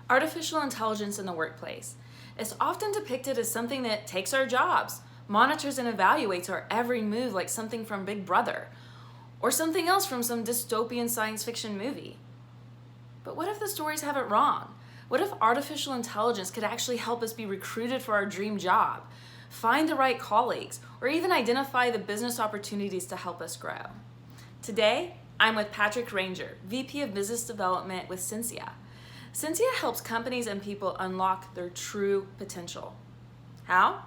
Artificial intelligence in the workplace. It's often depicted as something that takes our jobs, monitors and evaluates our every move like something from Big Brother, or something else from some dystopian science fiction movie. But what if the stories have it wrong? What if artificial intelligence could actually help us be recruited for our dream job, find the right colleagues, or even identify the business opportunities to help us grow? Today, I'm with Patrick Ranger, VP of Business Development with Censia. Censia helps companies and people unlock their true potential. How?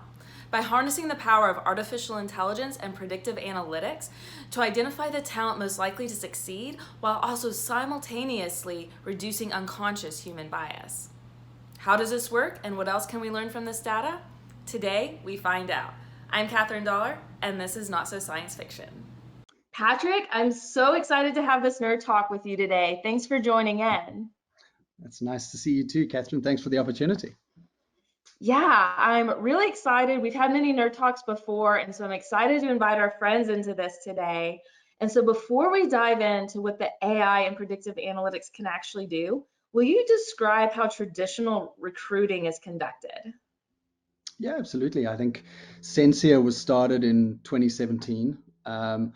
By harnessing the power of artificial intelligence and predictive analytics to identify the talent most likely to succeed while also simultaneously reducing unconscious human bias. How does this work and what else can we learn from this data? Today, we find out. I'm Catherine Dollar, and this is Not So Science Fiction. Patrick, I'm so excited to have this nerd talk with you today. Thanks for joining in. It's nice to see you too, Catherine. Thanks for the opportunity. Yeah, I'm really excited. We've had many nerd talks before, and so I'm excited to invite our friends into this today. And so before we dive into what the AI and predictive analytics can actually do, will you describe how traditional recruiting is conducted? Yeah, absolutely. I think Censia was started in 2017. And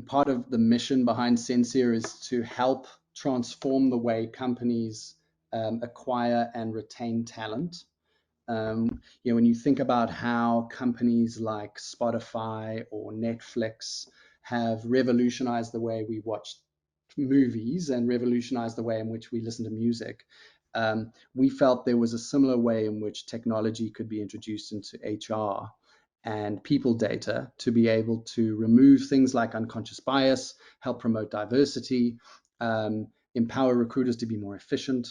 part of the mission behind Censia is to help transform the way companies acquire and retain talent. When you think about how companies like Spotify or Netflix have revolutionized the way we watch movies and revolutionized the way in which we listen to music, we felt there was a similar way in which technology could be introduced into HR and people data to be able to remove things like unconscious bias, help promote diversity, empower recruiters to be more efficient,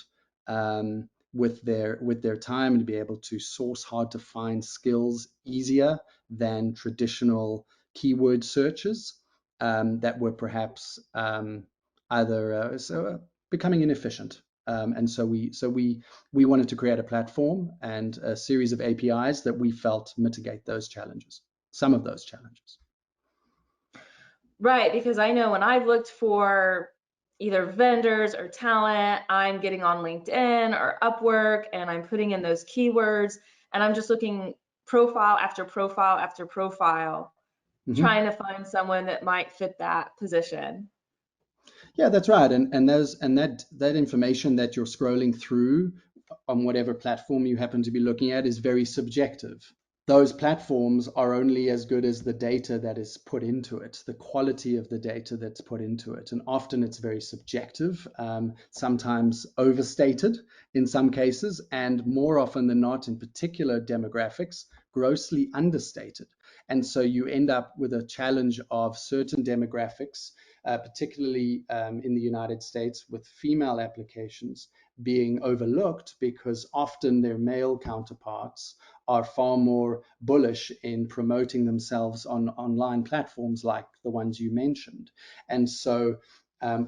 with their time, and to be able to source hard to find skills easier than traditional keyword searches that were perhaps becoming inefficient. And so we wanted to create a platform and a series of APIs that we felt mitigate those challenges, some of those challenges. Right, because I know when I've looked for either vendors or talent, I'm getting on LinkedIn or Upwork and I'm putting in those keywords and I'm just looking profile after profile after profile, Mm-hmm. trying to find someone that might fit that position. Yeah, that's right. And that information that you're scrolling through on whatever platform you happen to be looking at is very subjective. Those platforms are only as good as the data that is put into it, the quality of the data that's put into it. And often it's very subjective, sometimes overstated in some cases, and more often than not, in particular demographics, grossly understated. And so you end up with a challenge of certain demographics, particularly in the United States, with female applications being overlooked because often their male counterparts are far more bullish in promoting themselves on online platforms like the ones you mentioned. And so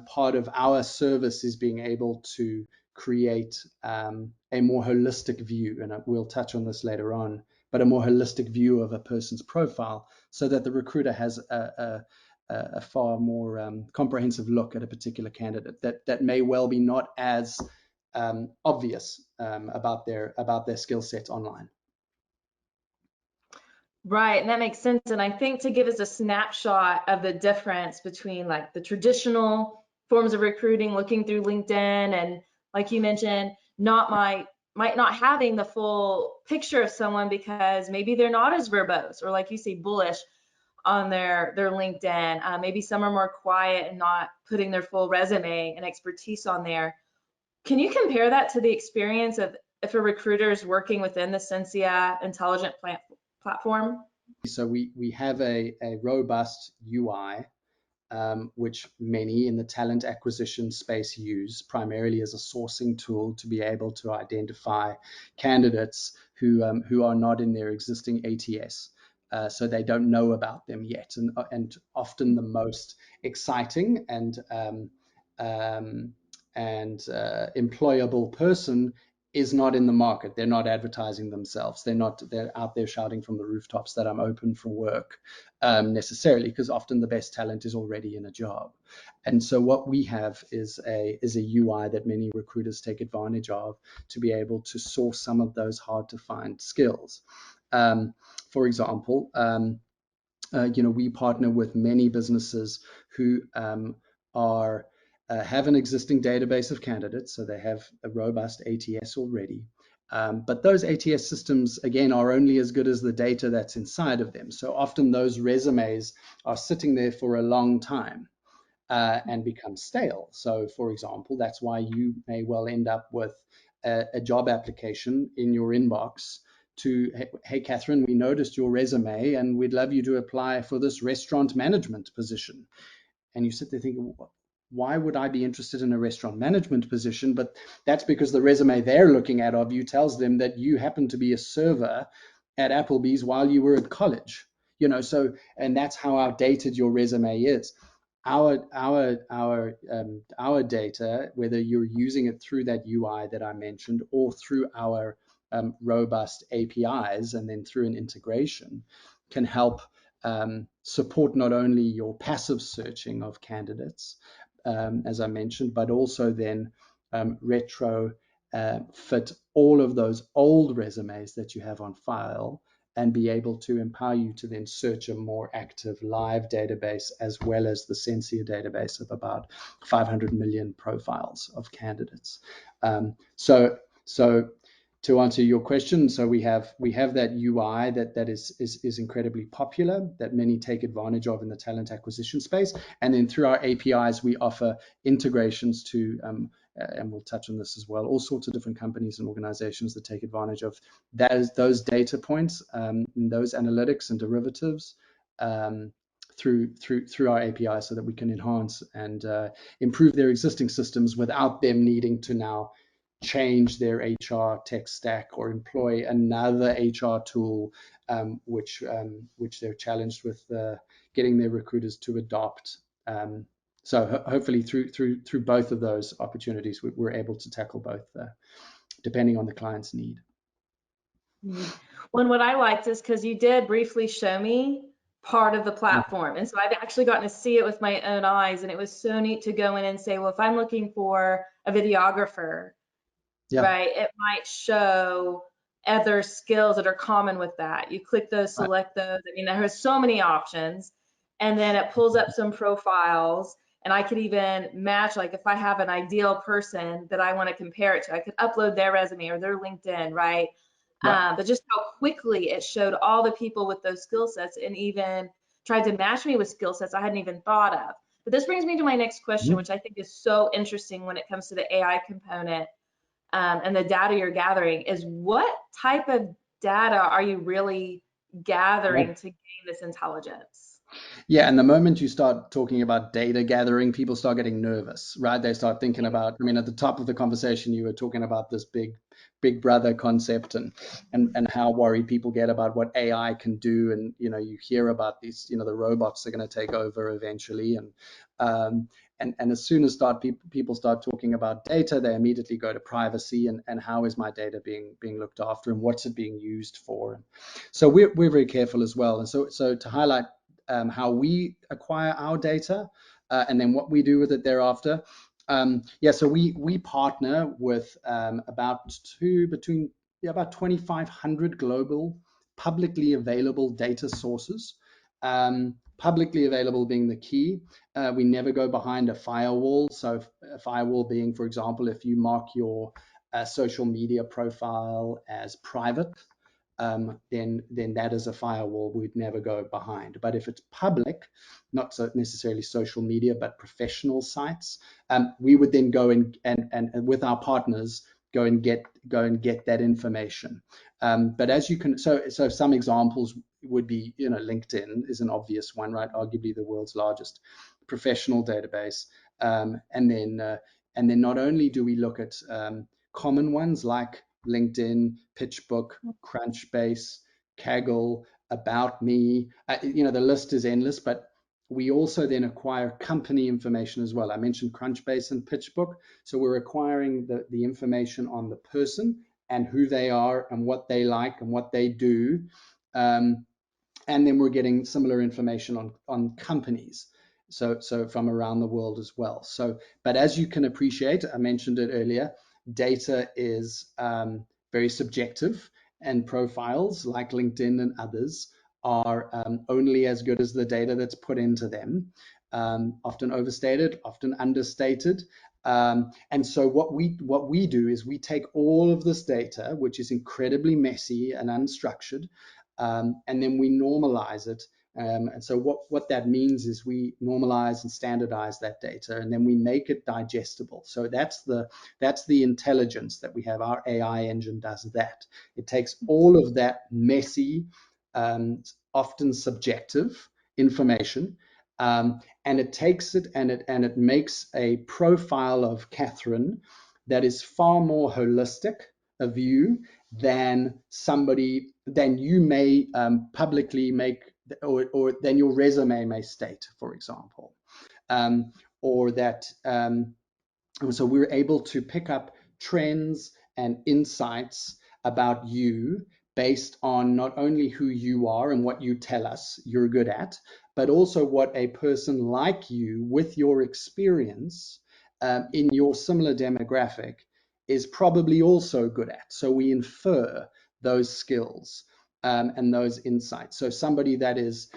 part of our service is being able to create a more holistic view, and we'll touch on this later on, but a more holistic view of a person's profile so that the recruiter has a far more comprehensive look at a particular candidate that may well be not as obvious about their skill set online. Right, and that makes sense. And I think to give us a snapshot of the difference between like the traditional forms of recruiting, looking through LinkedIn, and like you mentioned, not might not having the full picture of someone because maybe they're not as verbose or like you say, bullish on their LinkedIn. Maybe some are more quiet and not putting their full resume and expertise on there. Can you compare that to the experience of if a recruiter is working within the Censia intelligent platform? So we have a robust UI, which many in the talent acquisition space use primarily as a sourcing tool to be able to identify candidates who are not in their existing ATS. So they don't know about them yet. And often the most exciting and employable person is not in the market. They're not advertising themselves. They're out there shouting from the rooftops that I'm open for work, necessarily, because often the best talent is already in a job. And so what we have is a UI that many recruiters take advantage of to be able to source some of those hard to find skills. For example, we partner with many businesses who are have an existing database of candidates, so they have a robust ATS already. But those ATS systems, again, are only as good as the data that's inside of them. So often those resumes are sitting there for a long time and become stale. So, for example, that's why you may well end up with a job application in your inbox to, hey, Catherine, we noticed your resume and we'd love you to apply for this restaurant management position. And you sit there thinking, why would I be interested in a restaurant management position? But that's because the resume they're looking at of you tells them that you happen to be a server at Applebee's while you were at college. So, and that's how outdated your resume is. Our data, whether you're using it through that UI that I mentioned or through our robust APIs and then through an integration, can help support not only your passive searching of candidates, as I mentioned, but also then retro fit all of those old resumes that you have on file and be able to empower you to then search a more active live database as well as the Censia database of about 500 million profiles of candidates. So to answer your question, so we have that UI that is incredibly popular, that many take advantage of in the talent acquisition space, and then through our APIs we offer integrations to and we'll touch on this as well, all sorts of different companies and organizations that take advantage of those data points, those analytics and derivatives through our API, so that we can enhance and improve their existing systems without them needing to now change their HR tech stack or employ another HR tool, which they're challenged with getting their recruiters to adopt. So hopefully through both of those opportunities, we're able to tackle both, depending on the client's need. Well, and what I liked is because you did briefly show me part of the platform. And so I've actually gotten to see it with my own eyes. And it was so neat to go in and say, well, if I'm looking for a videographer, Yeah. right, it might show other skills that are common with that. You click those, Right. select those. I mean, there's so many options. And then it pulls up some profiles. And I could even match, like if I have an ideal person that I want to compare it to, I could upload their resume or their LinkedIn, right? Right. But just how quickly it showed all the people with those skill sets and even tried to match me with skill sets I hadn't even thought of. But this brings me to my next question, which I think is so interesting when it comes to the AI component and the data you're gathering, is what type of data are you really gathering to gain this intelligence? Yeah, and the moment you start talking about data gathering, people start getting nervous, right? They start thinking about, I mean, at the top of the conversation, you were talking about this big brother concept and how worried people get about what AI can do. And, you hear about these, the robots are going to take over eventually. And as soon as people start talking about data, they immediately go to privacy and how is my data being looked after and what's it being used for. And so we're very careful as well. And so to highlight how we acquire our data, and then what we do with it thereafter. So we partner with about 2,500 global publicly available data sources. Publicly available being the key. We never go behind a firewall. So a firewall being, for example, if you mark your social media profile as private, then that is a firewall we'd never go behind. But if it's public, not so necessarily social media, but professional sites, we would then go and with our partners go and get that information. But as you can, so some examples would be, LinkedIn is an obvious one, right? Arguably the world's largest professional database, and then not only do we look at common ones like LinkedIn, PitchBook, Crunchbase, Kaggle, About Me. The list is endless, but we also then acquire company information as well. I mentioned Crunchbase and PitchBook. So we're acquiring the information on the person and who they are and what they like and what they do. And then we're getting similar information on companies. So from around the world as well. So, but as you can appreciate, I mentioned it earlier, data is very subjective, and profiles like LinkedIn and others are only as good as the data that's put into them, often overstated, often understated. And so what we do is we take all of this data, which is incredibly messy and unstructured, and then we normalize it. And so what that means is we normalize and standardize that data, and then we make it digestible. So that's the intelligence that we have. Our AI engine does that. It takes all of that messy, often subjective information, and it takes it and it makes a profile of Catherine that is far more holistic a view than you may publicly make, or than your resume may state, for example, or that. So we're able to pick up trends and insights about you based on not only who you are and what you tell us you're good at, but also what a person like you with your experience in your similar demographic is probably also good at. So we infer those skills and those insights. So somebody that is,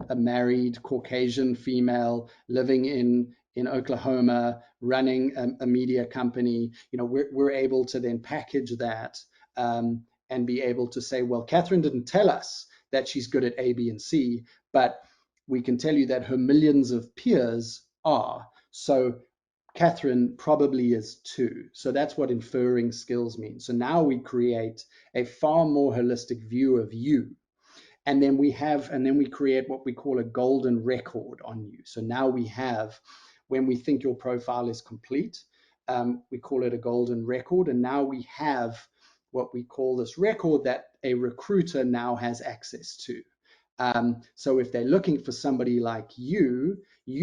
a married Caucasian female living in Oklahoma, running a media company, we're able to then package that and be able to say, well, Catherine didn't tell us that she's good at A, B, and C, but we can tell you that her millions of peers are. So Catherine probably is too. So that's what inferring skills means. So now we create a far more holistic view of you. And then we create what we call a golden record on you. So now we have, when we think your profile is complete, we call it a golden record. And now we have what we call this record that a recruiter now has access to. So if they're looking for somebody like you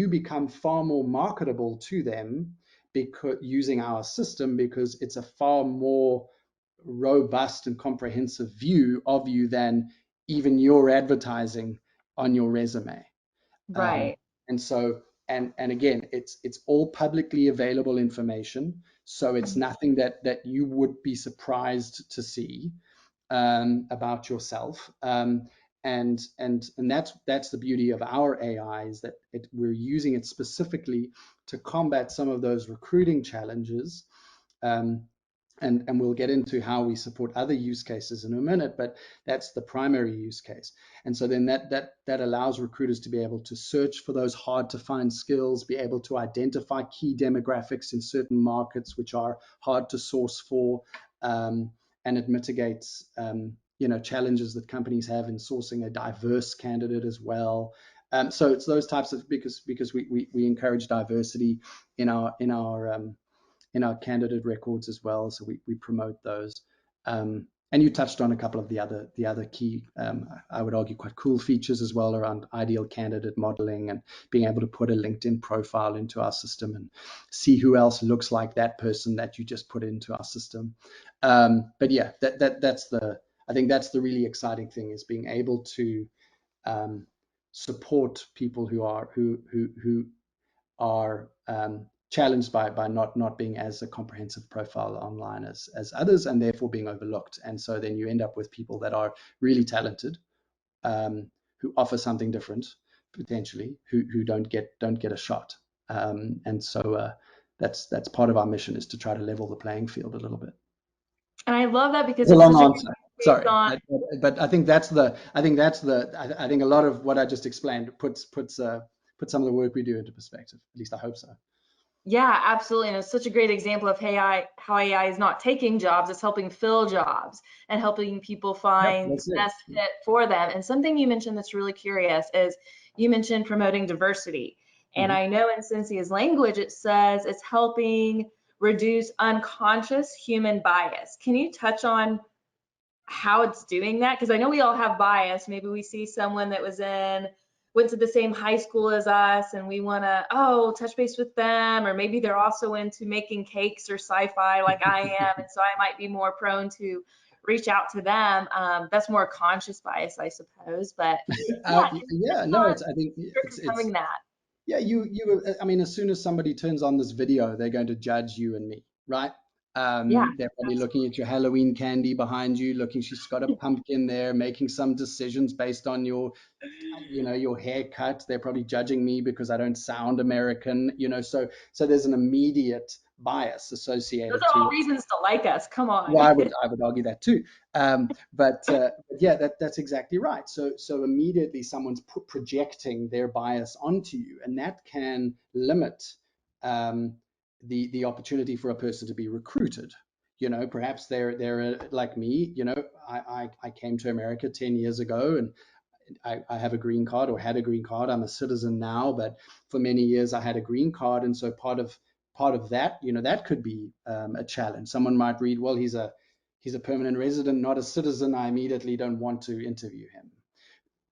become far more marketable to them because using our system, because it's a far more robust and comprehensive view of you than even your advertising on your resume. Right. And so, and again, it's all publicly available information. So it's nothing that you would be surprised to see about yourself. And that's the beauty of our AI, is that we're using it specifically to combat some of those recruiting challenges. And we'll get into how we support other use cases in a minute, but that's the primary use case. And so then that allows recruiters to be able to search for those hard to find skills, be able to identify key demographics in certain markets which are hard to source for, and it mitigates challenges that companies have in sourcing a diverse candidate as well. So it's those types of, because we encourage diversity in our candidate records as well. So we promote those. And you touched on a couple of the other key, I would argue, quite cool features as well around ideal candidate modeling and being able to put a LinkedIn profile into our system and see who else looks like that person that you just put into our system. But yeah, I think that's the really exciting thing, is being able to support people who are challenged by not being as a comprehensive profile online as others, and therefore being overlooked. And so then you end up with people that are really talented, who offer something different potentially, who don't get a shot. And so that's part of our mission, is to try to level the playing field a little bit. And I love that because A it's long such a answer. Sorry, on. but I think I think a lot of what I just explained puts some of the work we do into perspective. At least I hope so. Yeah, absolutely. And it's such a great example of how AI is not taking jobs, it's helping fill jobs and helping people find the best fit for them. And something you mentioned that's really curious is you mentioned promoting diversity. And I know in Censia's language, it says it's helping reduce unconscious human bias. Can you touch on how it's doing that? Because I know we all have bias. Maybe we see someone that went to the same high school as us and we want to, touch base with them. Or maybe they're also into making cakes or sci-fi like I am. And so I might be more prone to reach out to them. That's more conscious bias, I suppose. But yeah, Yeah, it's no, not, I think you're becoming that. yeah, I mean, as soon as somebody turns on this video, they're going to judge you and me, right? Yeah, They're probably looking at your Halloween candy behind you, looking, she's got a pumpkin there, making some decisions based on your, your haircut. They're probably judging me because I don't sound American, so there's an immediate bias those associated are all to. reasons to like us. Come Well, on. I would argue that too, but yeah, that's exactly right. So immediately someone's projecting their bias onto you, and that can limit um, the opportunity for a person to be recruited. Perhaps they're like me. I came to America 10 years ago, and I have a green card, or had a green card. I'm a citizen now, but for many years I had a green card, and so part of that, that could be a challenge. Someone might read, well, he's a permanent resident, not a citizen. I immediately don't want to interview him,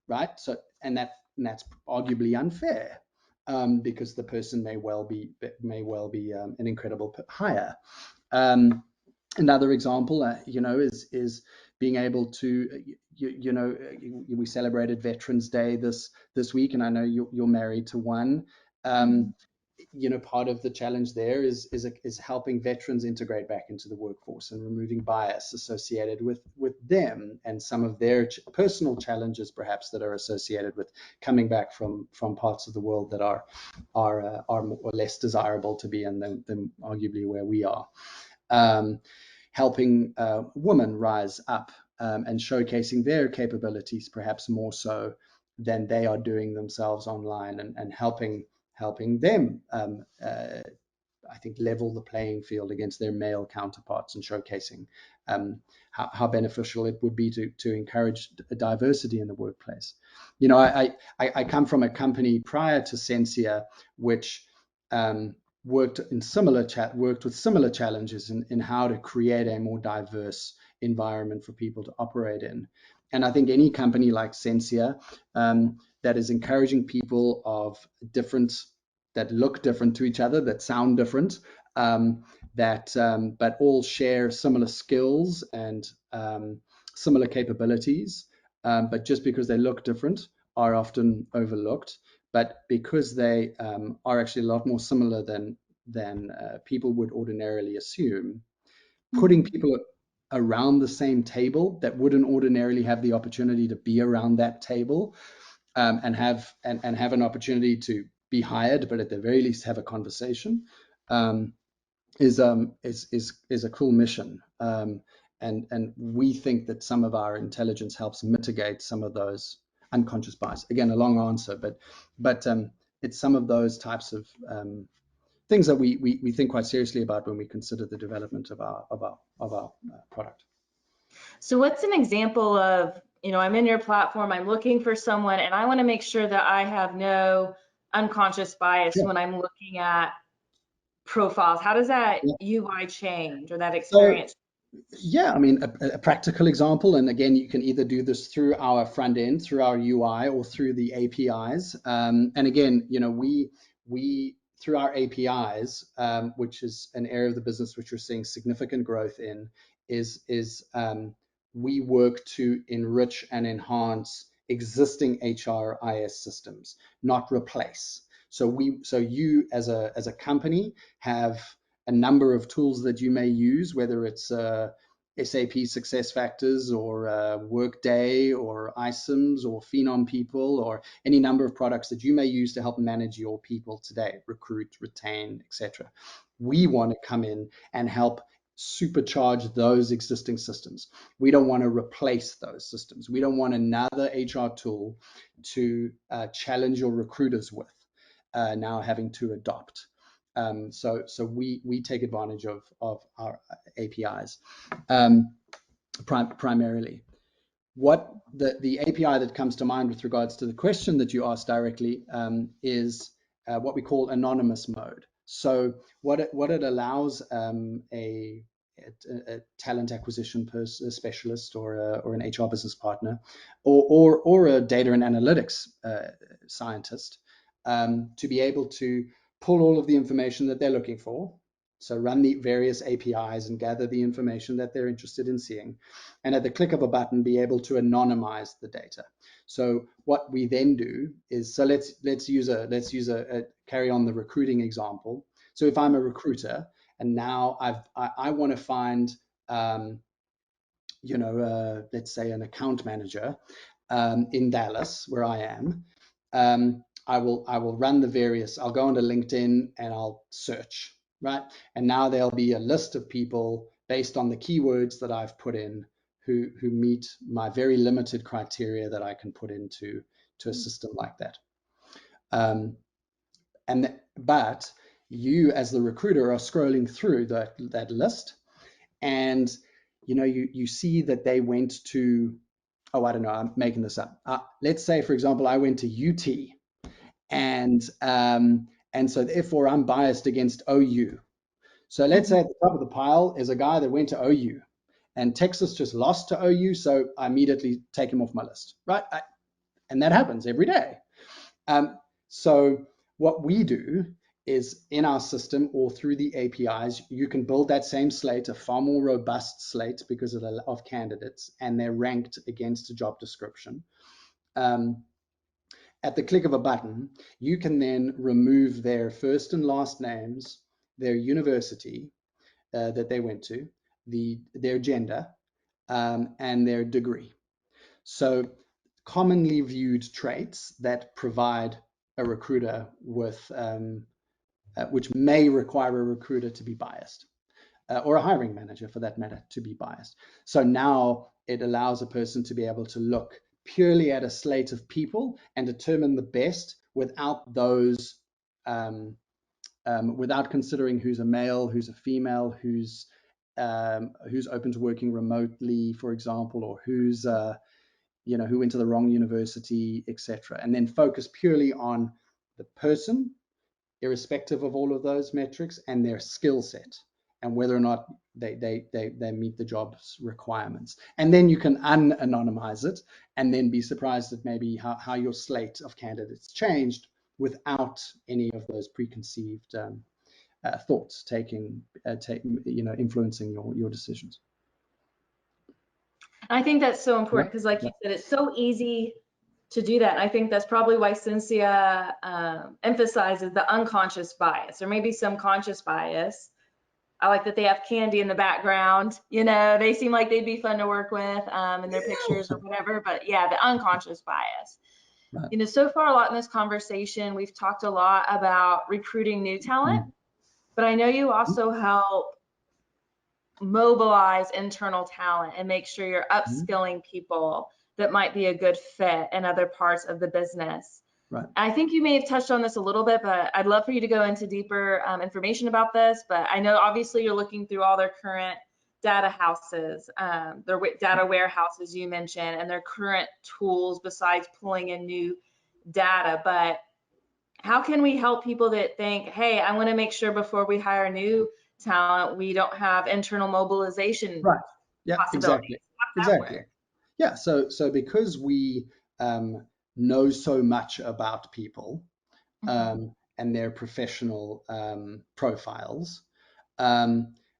right? So, and that's arguably unfair, because the person may well be an incredible hire. Um, Another example, is being able to, we celebrated Veterans Day this week, and I know you're married to one. Um, Part of the challenge there is helping veterans integrate back into the workforce and removing bias associated with them and some of their personal challenges, perhaps, that are associated with coming back from parts of the world that are more or less desirable to be in than arguably where we are. Helping women rise up, and showcasing their capabilities, perhaps more so than they are doing themselves online, and helping them, I think, level the playing field against their male counterparts, and showcasing how beneficial it would be to encourage diversity in the workplace. I come from a company prior to Censia, which um, worked with similar challenges in how to create a more diverse environment for people to operate in. And I think any company like Censia, that is encouraging people of different, that look different to each other, that sound different, but all share similar skills and similar capabilities. But just because they look different, are often overlooked. But because they are actually a lot more similar than people would ordinarily assume, putting people around the same table that wouldn't ordinarily have the opportunity to be around that table, and have an opportunity to be hired, but at the very least have a conversation, um, is a cool mission. And we think that some of our intelligence helps mitigate some of those unconscious bias. Again, a long answer, but it's some of those types of things that we think quite seriously about when we consider the development of our product. So what's an example of, I'm in your platform, I'm looking for someone, and I want to make sure that I have no unconscious bias Sure. when I'm looking at profiles. How does that Yeah. UI change, or that So experience? yeah, I mean, a practical example, and again, you can either do this through our front end, through our UI, or through the APIs. And again, we through our APIs, which is an area of the business which we're seeing significant growth in, is we work to enrich and enhance existing HRIS systems, not replace. So you as a company have a number of tools that you may use, whether it's SAP SuccessFactors or Workday or iCIMS or Phenom People, or any number of products that you may use to help manage your people today, recruit, retain, etc. We want to come in and help supercharge those existing systems. We don't want to replace those systems. We don't want another HR tool to challenge your recruiters with, now having to adopt. So we take advantage of our APIs, primarily. What the API that comes to mind with regards to the question that you asked directly, is what we call anonymous mode. So what it allows a a talent acquisition person, a specialist, or an HR business partner, or a data and analytics scientist, to be able to pull all of the information that they're looking for. So run the various APIs and gather the information that they're interested in seeing, and at the click of a button, be able to anonymize the data. So what we then do is, so let's use a carry on the recruiting example. So if I'm a recruiter and now I want to find let's say an account manager in Dallas, where I am, I will run the various. I'll go onto LinkedIn and I'll search, right? And now there'll be a list of people based on the keywords that I've put in who meet my very limited criteria that I can put into a system like that. But you as the recruiter are scrolling through that list, and you see that they went to, oh, I don't know, I'm making this up. Let's say, for example, I went to UT, and so therefore I'm biased against OU. So let's say at the top of the pile is a guy that went to OU, and Texas just lost to OU, so I immediately take him off my list, right? And that happens every day. So what we do is, in our system or through the APIs, you can build that same slate, a far more robust slate because of candidates, and they're ranked against a job description. At the click of a button, you can then remove their first and last names, their university that they went to, their gender, and their degree. So commonly viewed traits that provide a recruiter with, which may require a recruiter to be biased, or a hiring manager for that matter to be biased. So now it allows a person to be able to look purely at a slate of people and determine the best without those, without considering who's a male, who's a female, who's open to working remotely, for example, or who's who went to the wrong university, etc. And then focus purely on the person, irrespective of all of those metrics, and their skill set, and whether or not they meet the job's requirements. And then you can unanonymize it, and then be surprised at maybe how your slate of candidates changed without any of those preconceived thoughts influencing your decisions. I think that's so important because, like you said, it's so easy to do that. And I think that's probably why Censia emphasizes the unconscious bias, or maybe some conscious bias. I like that they have candy in the background. They seem like they'd be fun to work with in their pictures or whatever. But yeah, the unconscious bias. Right. So far a lot in this conversation, we've talked a lot about recruiting new talent, but I know you also help mobilize internal talent and make sure you're upskilling people that might be a good fit in other parts of the business. Right. I think you may have touched on this a little bit, but I'd love for you to go into deeper information about this. But I know obviously you're looking through all their current data houses, their data warehouses you mentioned, and their current tools besides pulling in new data. But how can we help people that think, hey, I want to make sure before we hire new talent, we don't have internal mobilization possibilities? Exactly. Yeah. So because we know so much about people and their professional profiles,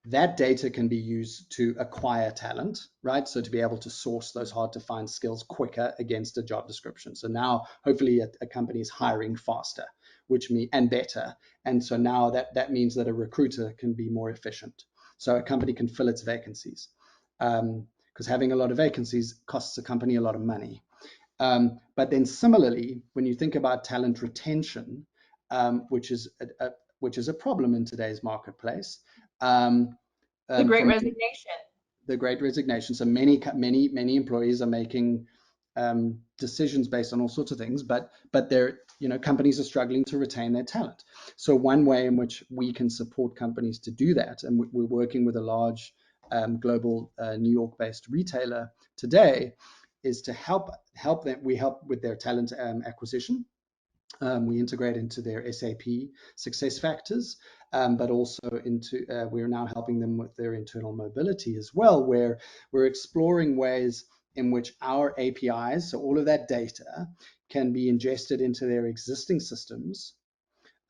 that data can be used to acquire talent, right? So to be able to source those hard to find skills quicker against a job description. So now hopefully a company is hiring faster, and better. And so now that means that a recruiter can be more efficient. So a company can fill its vacancies, because having a lot of vacancies costs a company a lot of money. But then similarly, when you think about talent retention, which is a problem in today's marketplace, the Great Resignation. The Great Resignation. So many employees are making decisions based on all sorts of things, but they're companies are struggling to retain their talent. So one way in which we can support companies to do that, and we're working with a large global New York-based retailer today, is to help them. We help with their talent acquisition, We integrate into their SAP success factors, but also into we're now helping them with their internal mobility as well, where we're exploring ways in which our APIs, so all of that data, can be ingested into their existing systems,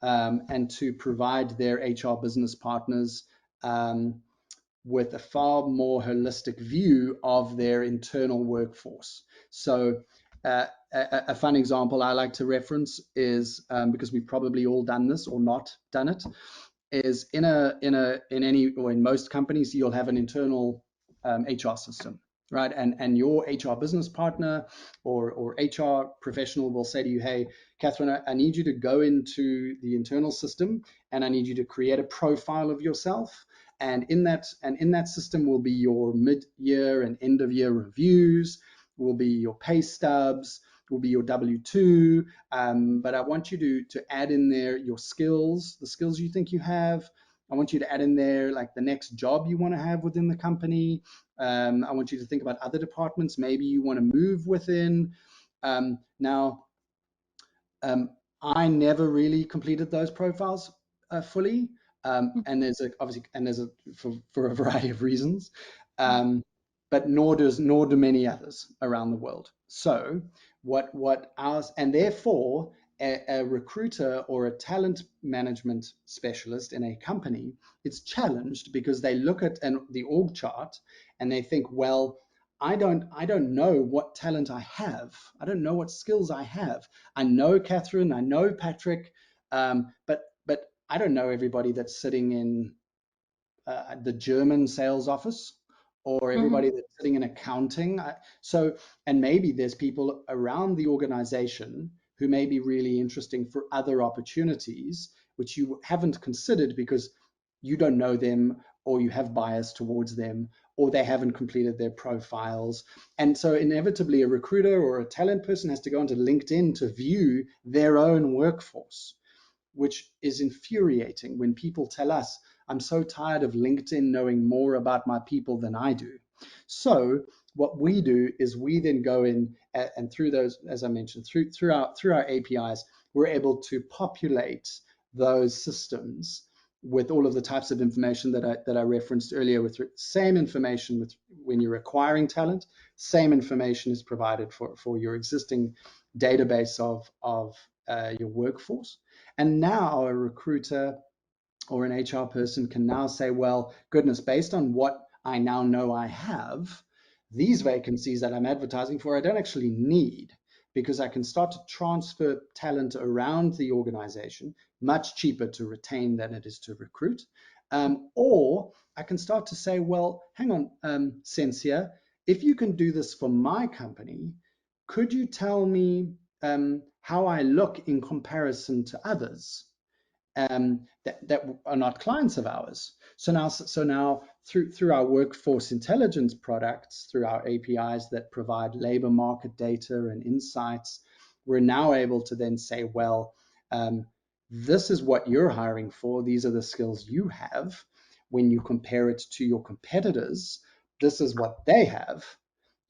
and to provide their HR business partners with a far more holistic view of their internal workforce. So a fun example I like to reference is, because we've probably all done this or not done it, is in any or in most companies you'll have an internal HR system, right? And your HR business partner or HR professional will say to you, hey, Catherine, I need you to go into the internal system and I need you to create a profile of yourself. And in that system will be your mid-year and end-of-year reviews, will be your pay stubs, will be your W-2. But I want you to add in there your skills, the skills you think you have. I want you to add in there like the next job you want to have within the company. I want you to think about other departments maybe you want to move within. Now, I never really completed those profiles fully, and there's for a variety of reasons, but nor do many others around the world. So what ours, and therefore a recruiter or a talent management specialist in a company, it's challenged because they look at the org chart and they think, well, I don't know what talent I have. I don't know what skills I have. I know Catherine, I know Patrick, but I don't know everybody that's sitting in the German sales office or everybody that's sitting in accounting. And maybe there's people around the organization who may be really interesting for other opportunities, which you haven't considered because you don't know them or you have bias towards them or they haven't completed their profiles. And so inevitably a recruiter or a talent person has to go onto LinkedIn to view their own workforce, which is infuriating when people tell us, I'm so tired of LinkedIn knowing more about my people than I do. So what we do is we then go in and through those, as I mentioned, through our APIs, we're able to populate those systems with all of the types of information that I referenced earlier, with same information with when you're acquiring talent, same information is provided for your existing database of your workforce. And now a recruiter or an HR person can now say, well, goodness, based on what I now know I have, these vacancies that I'm advertising for, I don't actually need, because I can start to transfer talent around the organization, much cheaper to retain than it is to recruit. Or I can start to say, well, hang on, Censia, if you can do this for my company, could you tell me how I look in comparison to others that are not clients of ours? So now through our workforce intelligence products, through our APIs that provide labor market data and insights, we're now able to then say, well, this is what you're hiring for. These are the skills you have. When you compare it to your competitors, this is what they have.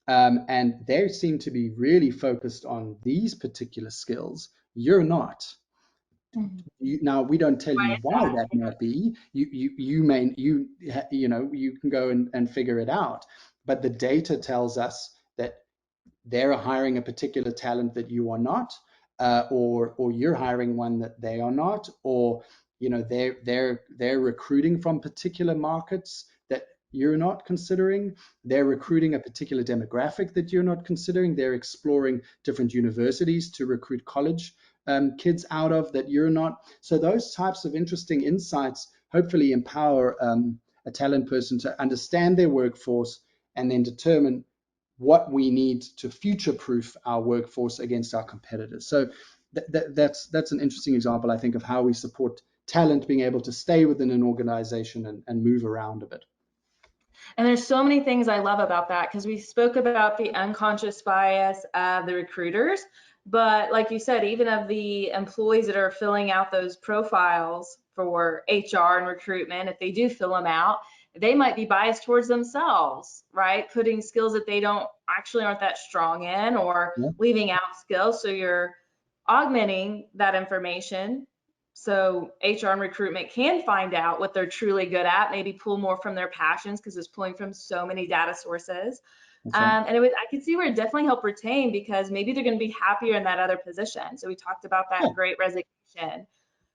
And they seem to be really focused on these particular skills. You're not. Now we don't tell you why that might be. You can go and figure it out. But the data tells us that they're hiring a particular talent that you are not, or you're hiring one that they are not, or they're recruiting from particular markets that you're not considering. They're recruiting a particular demographic that you're not considering. They're exploring different universities to recruit college kids out of that you're not. So those types of interesting insights hopefully empower a talent person to understand their workforce and then determine what we need to future-proof our workforce against our competitors. So that's an interesting example, I think, of how we support talent being able to stay within an organization and move around a bit. And there's so many things I love about that, because we spoke about the unconscious bias of the recruiters, but like you said, even of the employees that are filling out those profiles for HR and recruitment, if they do fill them out, they might be biased towards themselves, right? Putting skills that they don't actually aren't that strong in, or Yeah. leaving out skills. So you're augmenting that information so HR and recruitment can find out what they're truly good at, maybe pull more from their passions because it's pulling from so many data sources. That's right. And I could see where it definitely help retain because maybe they're going to be happier in that other position. So we talked about Yeah. that great resignation,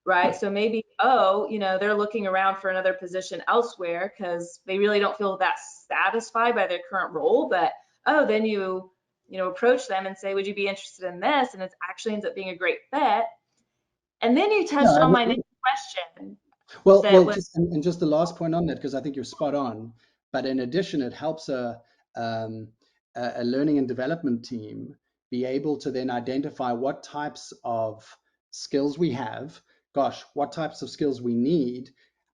right? So maybe, oh, they're looking around for another position elsewhere because they really don't feel that satisfied by their current role. But, oh, then approach them and say, would you be interested in this? And it actually ends up being a great fit. And then you touched Yeah. on my next question that Well, was, just the last point on that, because I think you're spot on. But in addition, it helps um, a learning and development team be able to then identify what types of skills we have. Gosh, what types of skills we need.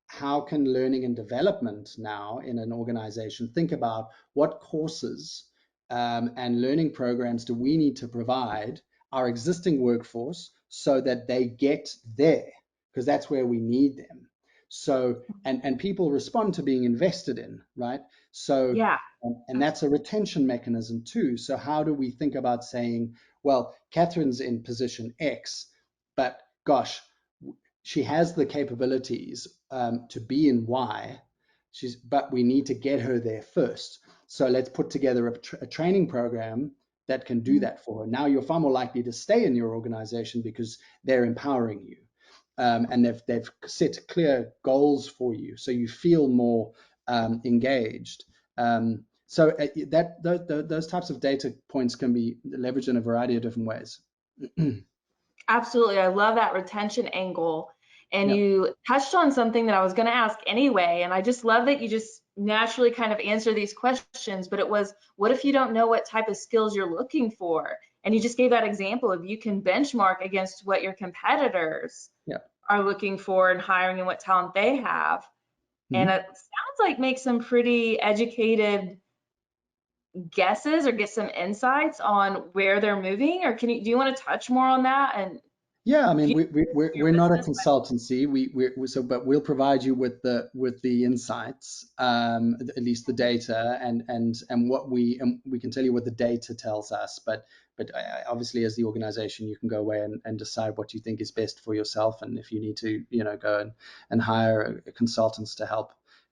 How can learning and development now in an organization think about what courses and learning programs do we need to provide our existing workforce so that they get there, because that's where we need them. So, and people respond to being invested in, right? So, yeah, and that's a retention mechanism too. So how do we think about saying, well, Catherine's in position X, but gosh, she has the capabilities to be in Y. But we need to get her there first. So let's put together a training program that can do that for her. Now you're far more likely to stay in your organization because they're empowering you. And they've set clear goals for you, so you feel more engaged. So those types of data points can be leveraged in a variety of different ways. absolutely. I love that retention angle. And Yeah. you touched on something that I was going to ask anyway. And I just love that you just naturally kind of answer these questions. But it was, what if you don't know what type of skills you're looking for? And you just gave that example of you can benchmark against what your competitors Yeah. are looking for and hiring and what talent they have. And Mm-hmm. it sounds like make some pretty educated guesses or get some insights on where they're moving. Or do you want to touch more on that? And Yeah, I if mean, you your we're not a business, consultancy. But we'll provide you with the insights, at least the data, and we can tell you what the data tells us. But obviously, as the organization, you can go away and decide what you think is best for yourself, and if you need to, go and hire consultants to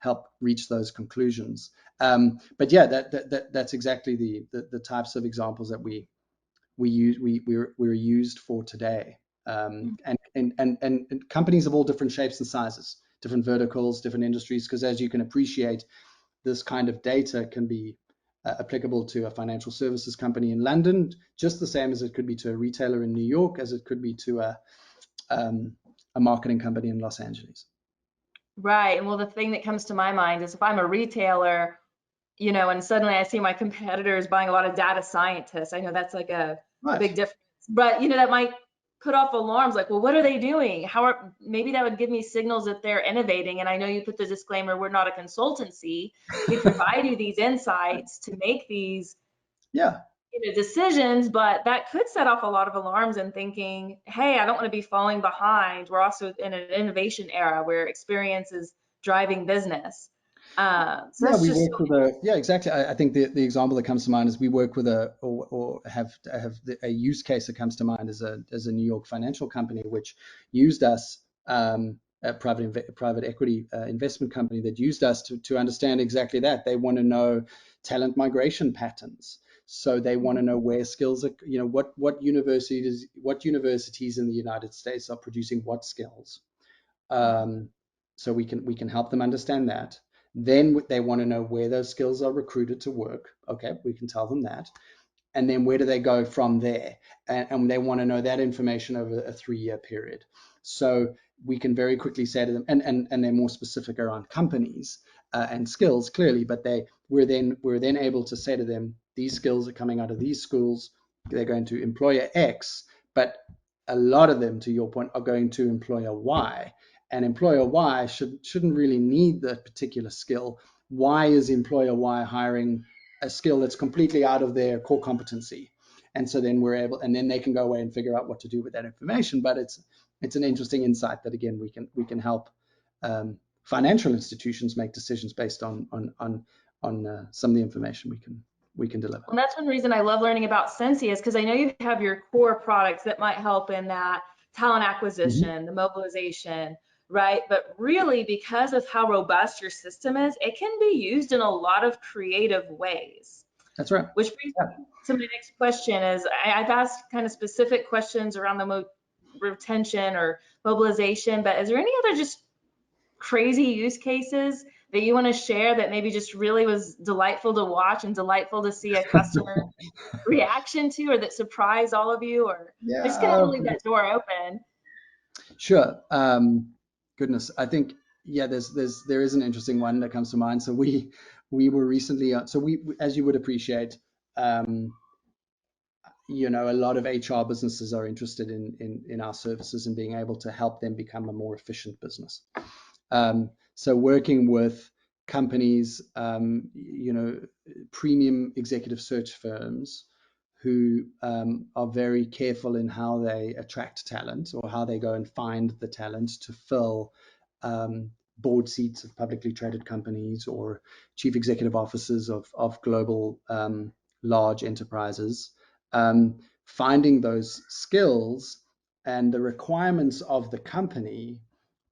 help reach those conclusions. But yeah, that's exactly the types of examples that we're used for today. And companies of all different shapes and sizes, different verticals, different industries, because as you can appreciate, this kind of data can be applicable to a financial services company in London, just the same as it could be to a retailer in New York, as it could be to um, a marketing company in Los Angeles. right. And well, the thing that comes to my mind is if I'm a retailer, and suddenly I see my competitors buying a lot of data scientists. I know that's like a Right. big difference, but that might put off alarms like, well, what are they doing? Maybe that would give me signals that they're innovating. And I know you put the disclaimer, we're not a consultancy. We provide you these insights to make these Yeah. decisions, but that could set off a lot of alarms and thinking, hey, I don't want to be falling behind. We're also in an innovation era where experience is driving business. So Yeah, that's we just work with yeah, exactly. I think the example that comes to mind is we work with or have a use case that comes to mind as a New York financial company which used us, a private equity investment company that used us to understand exactly that. They want to know talent migration patterns. So they want to know where skills are, what universities in the United States are producing what skills. Um, so we can help them understand that. Then they want to know where those skills are recruited to work. Okay, we can tell them that. And then where do they go from there? And they want to know that information over a 3-year period. So we can very quickly say to them, and they're more specific around companies and skills clearly, but we're then able to say to them, these skills are coming out of these schools. They're going to employer X, but a lot of them, to your point, are going to employer Y. And employer Y shouldn't really need that particular skill. Why is employer Y hiring a skill that's completely out of their core competency? And so then and then they can go away and figure out what to do with that information. But it's an interesting insight that again we can help financial institutions make decisions based on some of the information we can deliver. Well, that's one reason I love learning about Censia is because I know you have your core products that might help in that talent acquisition, the mobilization, right? But really, because of how robust your system is, it can be used in a lot of creative ways. That's right. Which brings me to my next question is I've asked kind of specific questions around the retention or mobilization, but is there any other just crazy use cases that you want to share that maybe just really was delightful to watch and delightful to see a customer reaction to, or that surprised all of you? Or I just kind of leave that door open. Sure. Goodness, I think there is an interesting one that comes to mind. So we were recently as you would appreciate, you know, a lot of HR businesses are interested in our services and being able to help them become a more efficient business. So working with companies, you know, premium executive search firms who are very careful in how they attract talent or how they go and find the talent to fill board seats of publicly traded companies or chief executive officers of global large enterprises. Finding those skills and the requirements of the company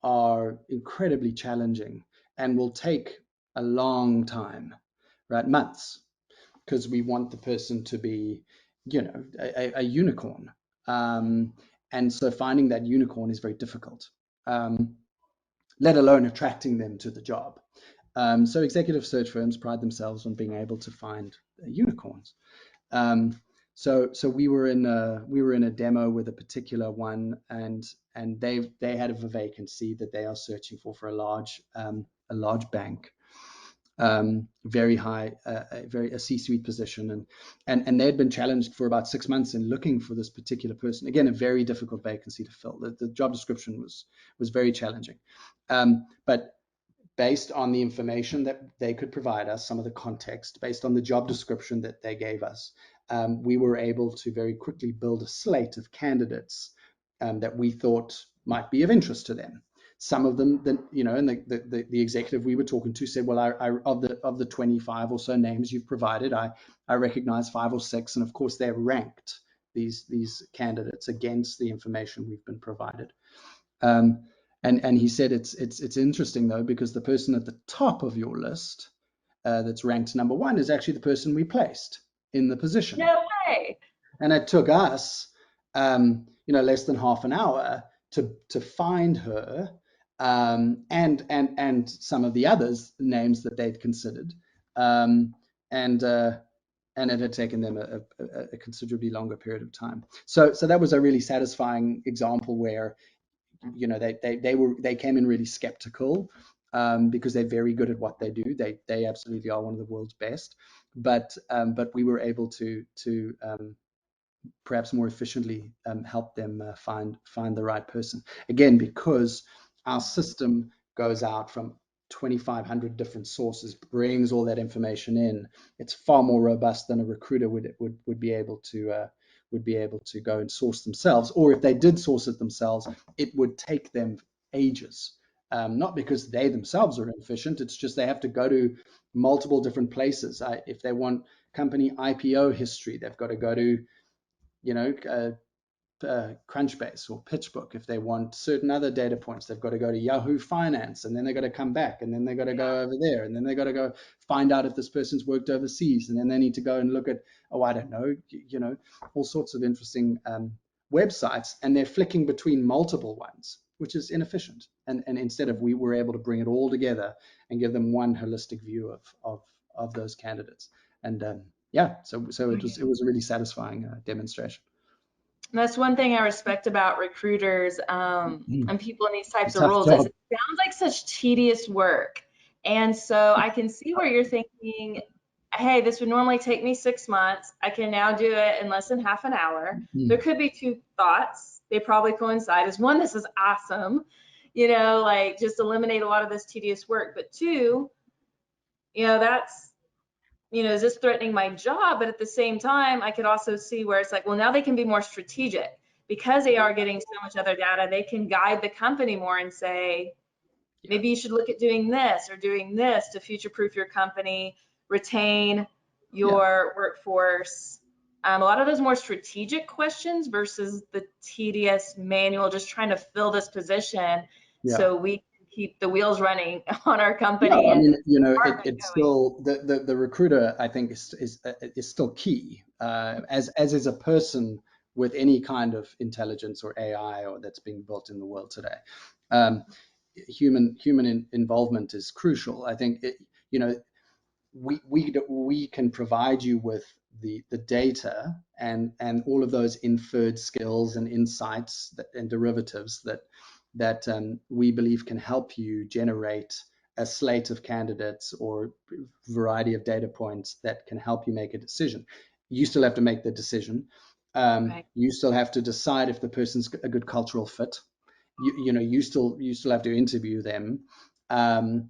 are incredibly challenging and will take a long time, right? Months, because we want the person to be, you know, a unicorn. And so finding that unicorn is very difficult, let alone attracting them to the job. So executive search firms pride themselves on being able to find unicorns. So we were in a demo with a particular one, and they had a vacancy that they are searching for a large bank, very high, a C-suite position, and they had been challenged for about 6 months in looking for this particular person. Again, a very difficult vacancy to fill. The job description was very challenging, but based on the information that they could provide us, some of the context, based on the job description that they gave us, we were able to very quickly build a slate of candidates that we thought might be of interest to them. Some of them, you know, and the executive we were talking to said, well, of the 25 or so names you've provided, I recognize 5 or 6, and of course they're ranked, these candidates, against the information we've been provided. And he said it's interesting though, because the person at the top of your list that's ranked number 1 is actually the person we placed in the position. No way. And it took us, you know, less than half an hour to find her, and some of the others names that they'd considered, and it had taken them a considerably longer period of time. So that was a really satisfying example where, you know, they came in really skeptical, because they're very good at what they do. They absolutely are one of the world's best, but we were able to perhaps more efficiently help them find the right person. Again, because our system goes out from 2,500 different sources, brings all that information in. It's far more robust than a recruiter would be able to go and source themselves. Or if they did source it themselves, it would take them ages. Not because they themselves are inefficient, it's just they have to go to multiple different places. If they want company IPO history, they've got to go to, you know, Crunchbase or PitchBook. If they want certain other data points, they've got to go to Yahoo Finance, and then they've got to come back, and then they've got to go over there, and then they've got to go find out if this person's worked overseas, and then they need to go and look at, I don't know, you know, all sorts of interesting websites, and they're flicking between multiple ones, which is inefficient. And instead of, we were able to bring it all together and give them one holistic view of those candidates. And so it was a really satisfying demonstration. And that's one thing I respect about recruiters, and people in these types of Tough roles, is job. it sounds like such tedious work. And so I can see where you're thinking, hey, this would normally take me 6 months. I can now do it in less than half an hour. There could be 2 thoughts. They probably coincide. Is one, this is awesome, you know, like just eliminate a lot of this tedious work. But 2, you know, that's, you know, is this threatening my job? But at the same time, I could also see where it's like, well, now they can be more strategic because they are getting so much other data. They can guide the company more and say, maybe you should look at doing this or doing this to future-proof your company, retain, your workforce a lot of those more strategic questions versus the tedious manual, just trying to fill this position Yeah. so we can keep the wheels running on our Yeah, company I and mean, department it's going. still the recruiter, I think, is still key, as is a person with any kind of intelligence or AI or that's being built in the world today. Um, human involvement is crucial. I think you know we can provide you with the data and all of those inferred skills and insights and derivatives that we believe can help you generate a slate of candidates or variety of data points that can help you make a decision. You still have to make the decision. Right. You still have to decide if the person's a good cultural fit. You still have to interview them.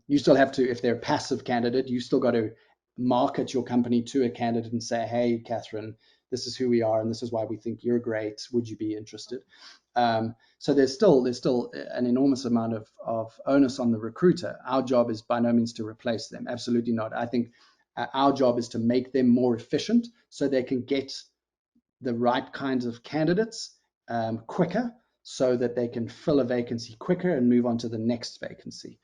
You still have to, if they're a passive candidate, you still got to market your company to a candidate and say, hey, Catherine, this is who we are and this is why we think you're great. Would you be interested? So there's still an enormous amount of onus on the recruiter. Our job is by no means to replace them. Absolutely not. I think our job is to make them more efficient so they can get the right kinds of candidates quicker so that they can fill a vacancy quicker and move on to the next vacancy.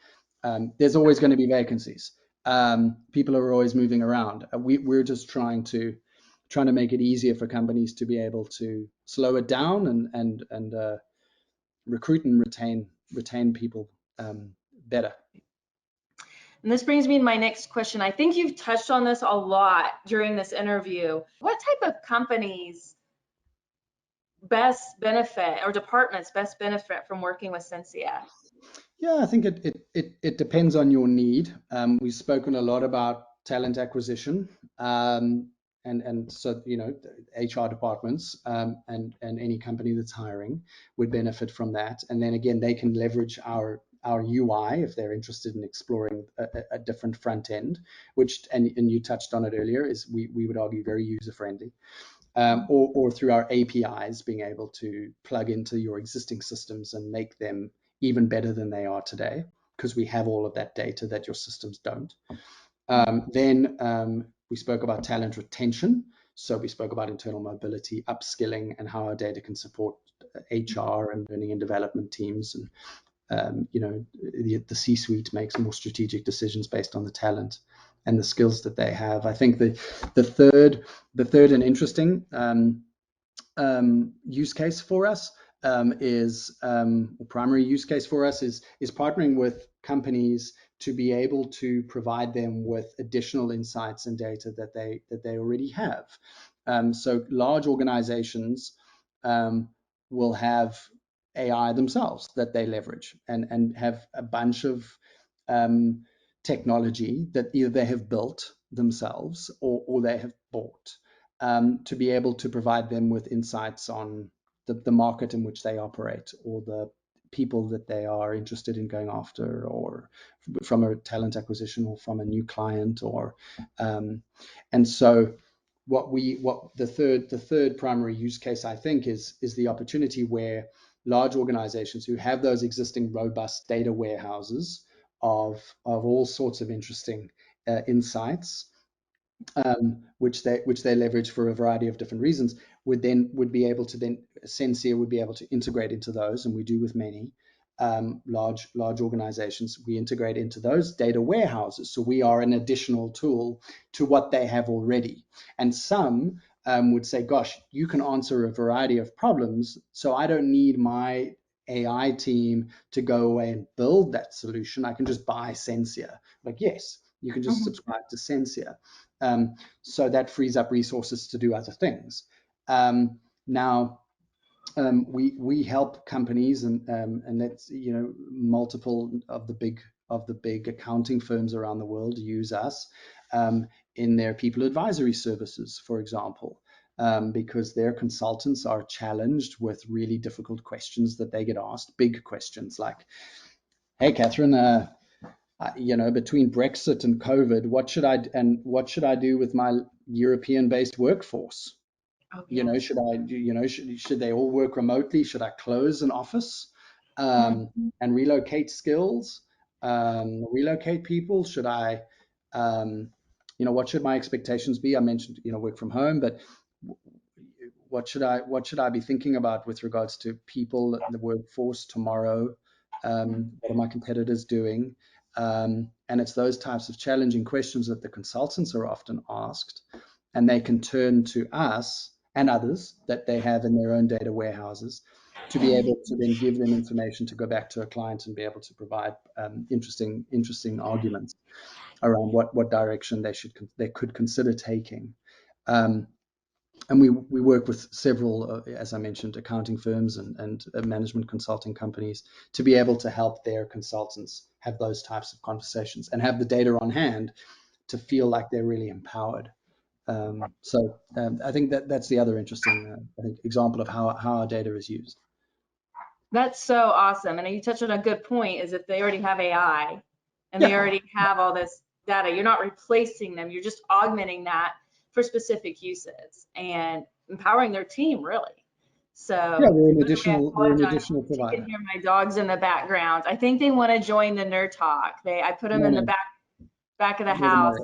There's always going to be vacancies. People are always moving around. We're just trying to make it easier for companies to be able to slow it down and recruit and retain people better. And this brings me to my next question. I think you've touched on this a lot during this interview. What type of companies best benefit or departments best benefit from working with Censia? Yeah, I think it depends on your need. We've spoken a lot about talent acquisition, and so HR departments and any company that's hiring would benefit from that. And then again, they can leverage our UI if they're interested in exploring a different front end, which and you touched on it earlier, is we would argue very user friendly. Or through our APIs, being able to plug into your existing systems and make them even better than they are today, because we have all of that data that your systems don't. Then we spoke about talent retention. So we spoke about internal mobility, upskilling, and how our data can support HR and learning and development teams. And the C-suite makes more strategic decisions based on the talent and the skills that they have. I think the third and interesting use case for us or primary use case for us is partnering with companies to be able to provide them with additional insights and data that they already have. So large organizations will have AI themselves that they leverage and have a bunch of technology that either they have built themselves or they have bought to be able to provide them with insights on the market in which they operate or the people that they are interested in going after, or from a talent acquisition or from a new client, or and so what the third primary use case, I think, is the opportunity where large organizations who have those existing robust data warehouses of all sorts of interesting insights, which they leverage for a variety of different reasons, would be able to then Censia would be able to integrate into those, and we do with many large organizations. We integrate into those data warehouses, so we are an additional tool to what they have already. And some would say, "Gosh, you can answer a variety of problems, so I don't need my AI team to go away and build that solution. I can just buy Censia." Like, yes, you can just subscribe to Censia. So that frees up resources to do other things. Now, we help companies, and that's multiple of the big accounting firms around the world use us in their people advisory services, for example, because their consultants are challenged with really difficult questions that they get asked, big questions like, "Hey, Catherine, between Brexit and COVID, what should I do with my European-based workforce? Oh, yeah. Should they all work remotely? Should I close an office and relocate skills, relocate people? Should I, what should my expectations be? I mentioned, work from home, but what should I be thinking about with regards to people, the workforce tomorrow? What are my competitors doing? And it's those types of challenging questions that the consultants are often asked, and they can turn to us and others that they have in their own data warehouses to be able to then give them information to go back to a client and be able to provide interesting arguments around what direction they could consider taking. And we work with several, as I mentioned, accounting firms and management consulting companies to be able to help their consultants have those types of conversations and have the data on hand to feel like they're really empowered. I think that's the other interesting example of how our data is used. That's so awesome. And you touched on a good point, is if they already have AI and they already have all this data, you're not replacing them, you're just augmenting that for specific uses and empowering their team, really. So yeah, we're an I additional you can provider. hear my dogs in the background. I think they want to join the Nerd Talk. I put them in the back of the house.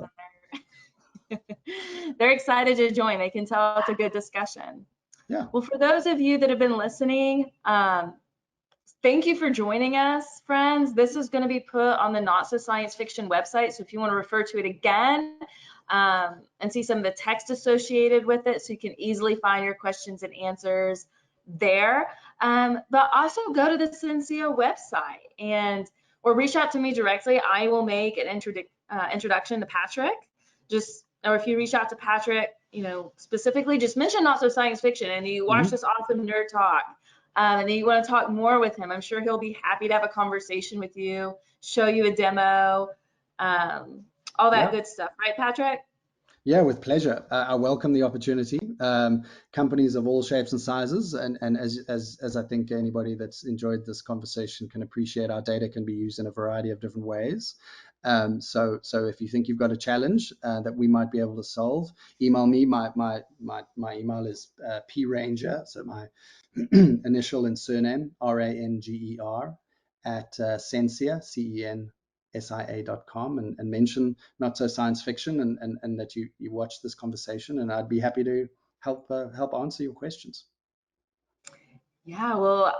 And they're excited to join. They can tell it's a good discussion. Yeah. Well, for those of you that have been listening, thank you for joining us, friends. This is going to be put on the Not So Science Fiction website. So if you want to refer to it again and see some of the text associated with it, so you can easily find your questions and answers there. But also go to the Censia website or reach out to me directly. I will make an introduction to Patrick. Or if you reach out to Patrick, specifically just mention Not So Science Fiction and you watch this awesome Nerd Talk. And then you want to talk more with him, I'm sure he'll be happy to have a conversation with you, show you a demo, all that good stuff. Right, Patrick? Yeah, with pleasure. I welcome the opportunity. Companies of all shapes and sizes, and as I think anybody that's enjoyed this conversation can appreciate, our data can be used in a variety of different ways. So if you think you've got a challenge that we might be able to solve, email me. My email is pranger, so my initial and surname RANGER at Censia, CENSIA.com, and mention Not So Science Fiction and that you watch this conversation, and I'd be happy to help answer your questions. Yeah, well,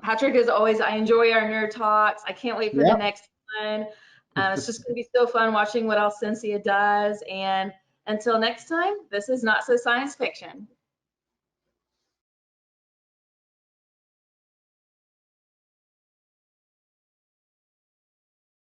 Patrick, as always, I enjoy our Nerd Talks. I can't wait for the next one. It's just going to be so fun watching what else Censia does. And until next time, this is Not So Science Fiction.